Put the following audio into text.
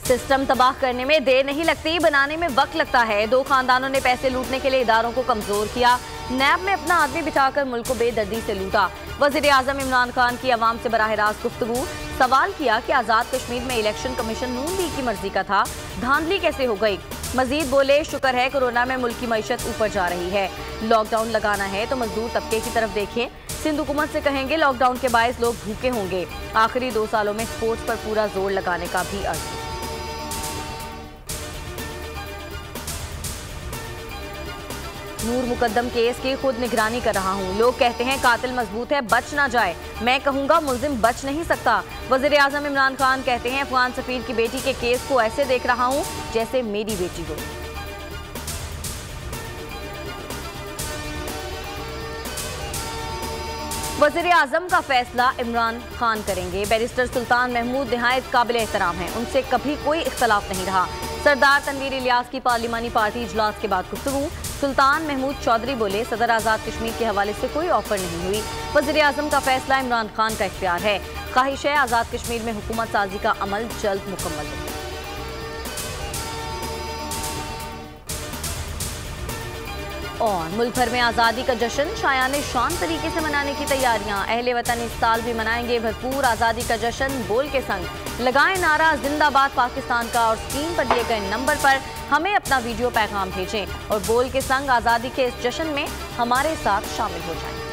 System तबाह करने में देर नहीं लगती, बनाने में वक्त लगता है। दो खानदानों ने पैसे लूटने के लिए इदारों को कमजोर किया। नैब में अपना आदमी बिठाकर मुल्क को बेदर्दी से लूटा। वजीर आजम इमरान खान की अवाम से बराह रास्त गुफ्तगू। सवाल किया कि आजाद कश्मीर में इलेक्शन कमीशन नून लीग की मर्जी का था, धांधली कैसे हो गई। मजीद बोले, शुक्र है कोरोना में मुल्क की मईशत ऊपर जा रही है। लॉकडाउन लगाना है तो मजदूर तबके की तरफ देखें। सिंध हुकूमत से कहेंगे लॉकडाउन के बायस लोग भूखे होंगे। आखिरी 2 सालों में स्पोर्ट्स पर पूरा जोर लगाने का भी अर्ज। नूर मुकद्दम केस की खुद निगरानी कर रहा हूं। लोग कहते हैं कातिल मजबूत है, बच ना जाए। मैं कहूंगा मुल्जिम बच नहीं सकता। वजीर आजम इमरान खान कहते हैं अफगान सफीर की बेटी के केस को ऐसे देख रहा हूं जैसे मेरी बेटी हो। वजीर आजम का फैसला इमरान खान करेंगे। बैरिस्टर सुल्तान महमूद निहायत काबिल एहतराम हैं, उनसे कभी कोई इख्तलाफ नहीं रहा। सरदार तनवीर इलियास की पार्लिमानी पार्टी इजलास के बाद गुफ्तगू। सुल्तान महमूद चौधरी बोले, सदर आजाद कश्मीर के हवाले से कोई ऑफर नहीं हुई। वजीर आजम का फैसला इमरान खान का इख्तियार है। ख्वाहिश है आजाद कश्मीर में हुकूमत साजी का अमल जल्द मुकम्मल हो। और मुल्क भर में आज़ादी का जश्न शायाने शान तरीके से मनाने की तैयारियां। अहले वतन इस साल भी मनाएंगे भरपूर आज़ादी का जश्न। बोल के संग लगाएं नारा जिंदाबाद पाकिस्तान का और स्क्रीन पर दिए गए नंबर पर हमें अपना वीडियो पैगाम भेजें और बोल के संग आज़ादी के इस जश्न में हमारे साथ शामिल हो जाएं।